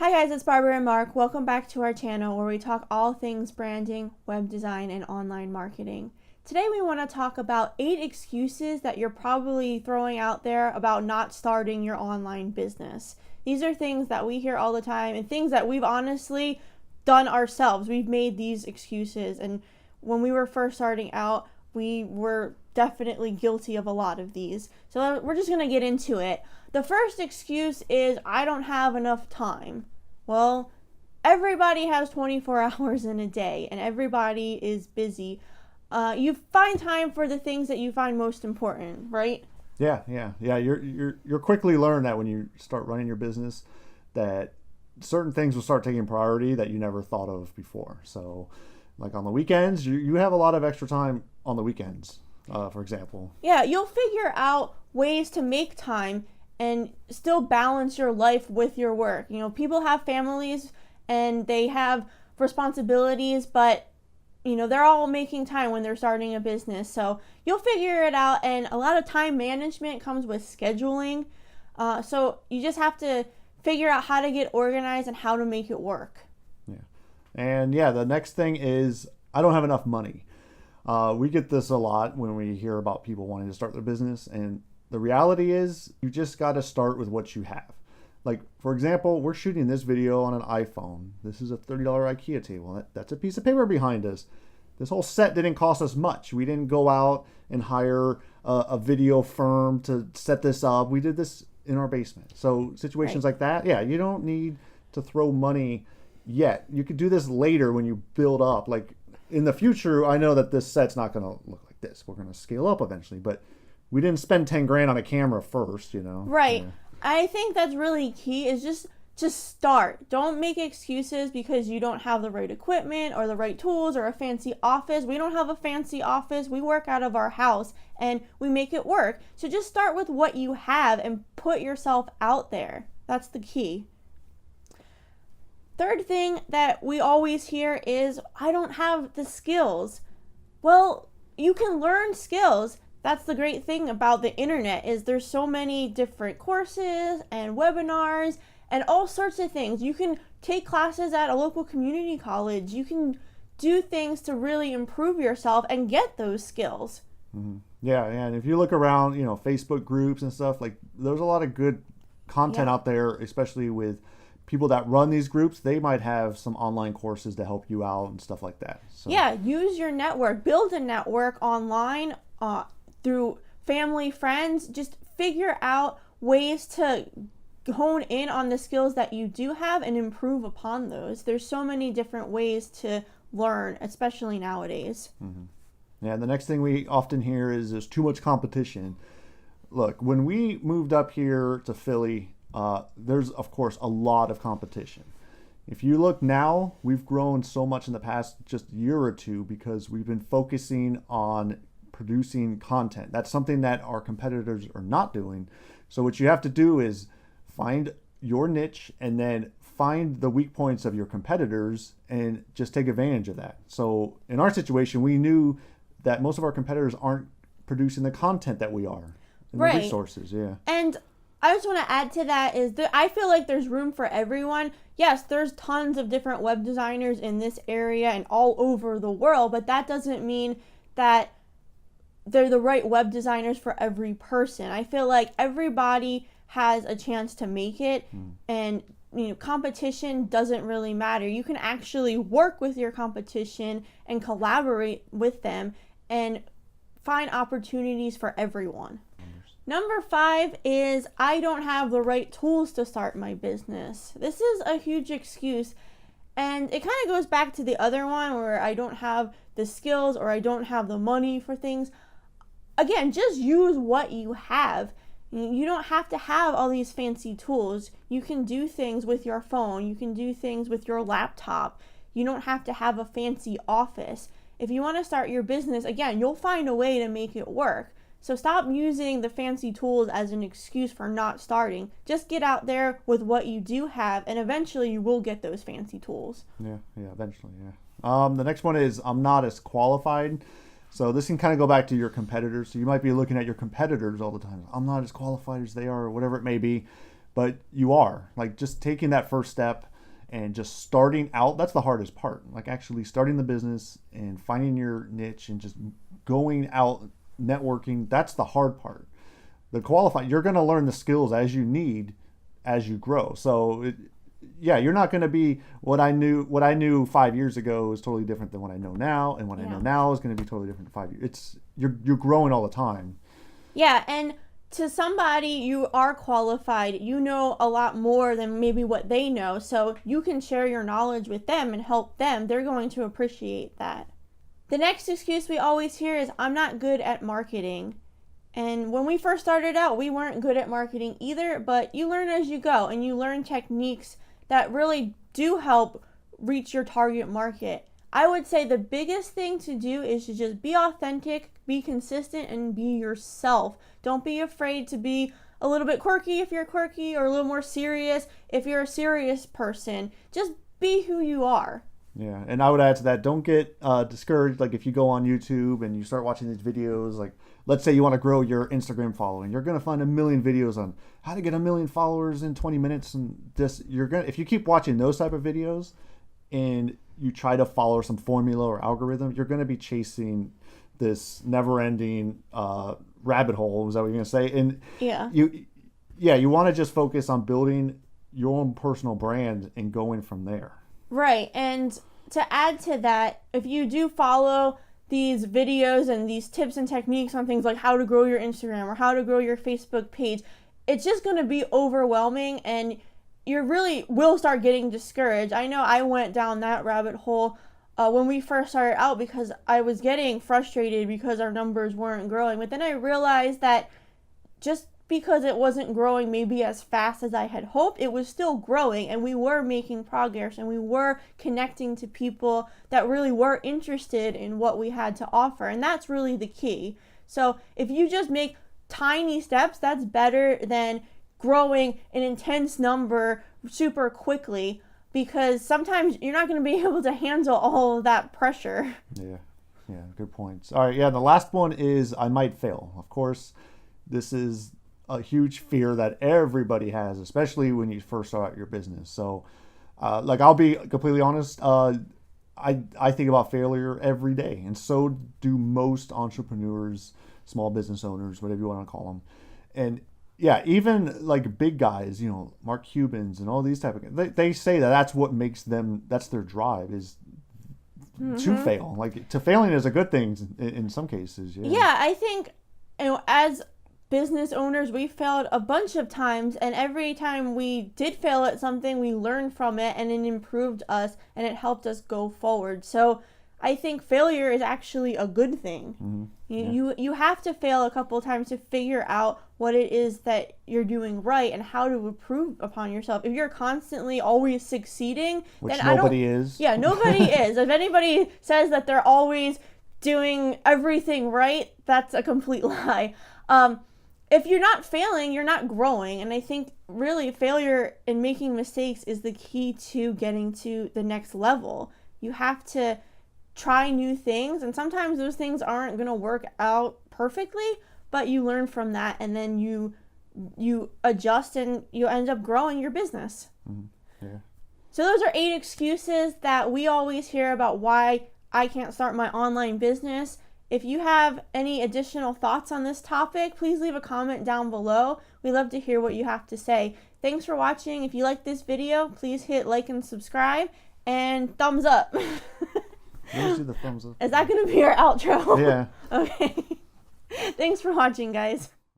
Hi guys, it's Barbara and Mark. Welcome back to our channel where we talk all things branding, web design, and online marketing. Today we want to talk about 8 excuses that you're probably throwing out there about not starting your online business. These are things that we hear all the time and things that we've honestly done ourselves. We've made these excuses, and when we were first starting out, we were definitely guilty of a lot of these. So we're just going to get into it. The first excuse is, I don't have enough time. Well, everybody has 24 hours in a day and everybody is busy. You find time for the things that you find most important, right? Yeah. You're quickly learn that when you start running your business, that certain things will start taking priority that you never thought of before. So, like on the weekends, you have a lot of extra time on the weekends, for example. Yeah, you'll figure out ways to make time and still balance your life with your work. You know, people have families and they have responsibilities, but you know, they're all making time when they're starting a business. So you'll figure it out, and a lot of time management comes with scheduling. So you just have to figure out how to get organized and how to make it work. The next thing is, I don't have enough money. We get this a lot when we hear about people wanting to start their business, and the reality is you just got to start with what you have. Like, for example, we're shooting this video on an iPhone. This is a $30 IKEA table. That's a piece of paper behind us. This whole set didn't cost us much. We didn't go out and hire a video firm to set this up. We did this in our basement. So situations like that, you don't need to throw money yet. You could do this later when you build up. Like in the future, I know that this set's not going to look like this. We're going to scale up eventually, but we didn't spend 10 grand on a camera first, you know? Right. Yeah. I think that's really key, is just start. Don't make excuses because you don't have the right equipment or the right tools or a fancy office. We don't have a fancy office. We work out of our house and we make it work. So just start with what you have and put yourself out there. That's the key. Third thing that we always hear is, I don't have the skills. Well, you can learn skills. That's the great thing about the internet, is there's so many different courses and webinars and all sorts of things. You can take classes at a local community college. You can do things to really improve yourself and get those skills. Mm-hmm. Yeah, and if you look around, you know, Facebook groups and stuff, like there's a lot of good content out there, especially with people that run these groups. They might have some online courses to help you out and stuff like that. So yeah, use your network. Build a network online through family, friends. Just figure out ways to hone in on the skills that you do have and improve upon those. There's so many different ways to learn, especially nowadays. Mm-hmm. Yeah, the next thing we often hear is there's too much competition. Look, when we moved up here to Philly, there's of course a lot of competition. If you look now, we've grown so much in the past just year or two because we've been focusing on producing content. That's something that our competitors are not doing. So what you have to do is find your niche and then find the weak points of your competitors and just take advantage of that. So in our situation, we knew that most of our competitors aren't producing the content that we are, and the resources. Yeah. And I just want to add to that is that I feel like there's room for everyone. Yes, there's tons of different web designers in this area and all over the world, but that doesn't mean that they're the right web designers for every person. I feel like everybody has a chance to make it, and you know, competition doesn't really matter. You can actually work with your competition and collaborate with them and find opportunities for everyone. Number 5 is, I don't have the right tools to start my business. This is a huge excuse, and it kind of goes back to the other one where I don't have the skills or I don't have the money for things. Again, just use what you have. You don't have to have all these fancy tools. You can do things with your phone. You can do things with your laptop. You don't have to have a fancy office. If you want to start your business, again, you'll find a way to make it work. So stop using the fancy tools as an excuse for not starting. Just get out there with what you do have, and eventually you will get those fancy tools. Yeah, eventually, yeah. The next one is, I'm not as qualified. So this can kind of go back to your competitors. So you might be looking at your competitors all the time. I'm not as qualified as they are, or whatever it may be, but you are. Like, just taking that first step And just starting out, that's the hardest part. Like actually starting the business and finding your niche and just going out networking, that's the hard part. The qualifying, you're going to learn the skills as you need as you grow. So you're not going to be what I knew 5 years ago is totally different than what I know now, and what I know now is going to be totally different in 5 years. You're growing all the time. Yeah, and to somebody, you are qualified. You know a lot more than maybe what they know, so you can share your knowledge with them and help them. They're going to appreciate that. The next excuse we always hear is, I'm not good at marketing. And when we first started out, we weren't good at marketing either, but you learn as you go, and you learn techniques that really do help reach your target market. I would say the biggest thing to do is to just be authentic, be consistent, and be yourself. Don't be afraid to be a little bit quirky if you're quirky, or a little more serious if you're a serious person. Just be who you are. Yeah, and I would add to that, don't get discouraged. Like if you go on YouTube and you start watching these videos, like let's say you want to grow your Instagram following, you're going to find a million videos on how to get 1 million followers in 20 minutes. And if you keep watching those type of videos and you try to follow some formula or algorithm, you're going to be chasing this never-ending rabbit hole. Is that what you're going to say? And you want to just focus on building your own personal brand and going from there. Right. And to add to that, if you do follow these videos and these tips and techniques on things like how to grow your Instagram or how to grow your Facebook page, it's just going to be overwhelming, and you really will start getting discouraged. I know I went down that rabbit hole when we first started out, because I was getting frustrated because our numbers weren't growing. But then I realized that just because it wasn't growing maybe as fast as I had hoped, it was still growing, and we were making progress, and we were connecting to people that really were interested in what we had to offer. And that's really the key. So if you just make tiny steps, that's better than growing an intense number super quickly, because sometimes you're not going to be able to handle all of that pressure. Yeah, good points. All right, the last one is I might fail. Of course, this is a huge fear that everybody has, especially when you first start out your business. So, I'll be completely honest. I think about failure every day, and so do most entrepreneurs, small business owners, whatever you want to call them. And even like big guys, Mark Cubans and all these type of, they say that's what makes them, that's their drive, is to fail. Like to failing is a good thing in some cases. Yeah, I think as business owners, we failed a bunch of times, and every time we did fail at something, we learned from it, and it improved us, and it helped us go forward. So I think failure is actually a good thing. You have to fail a couple of times to figure out what it is that you're doing right and how to improve upon yourself. If you're constantly always succeeding, which then nobody is. Yeah, nobody is. If anybody says that they're always doing everything right, that's a complete lie. If you're not failing, you're not growing. And I think really failure and making mistakes is the key to getting to the next level. You have to try new things, and sometimes those things aren't going to work out perfectly, but you learn from that, and then you adjust, and you end up growing your business. Yeah. So those are 8 excuses that we always hear about why I can't start my online business. If you have any additional thoughts on this topic, please leave a comment down below. We love to hear what you have to say. Thanks for watching. If you like this video, please hit like and subscribe, and thumbs up. Let's do the thumbs up. Is that going to be our outro? Yeah. Okay. Thanks for watching, guys.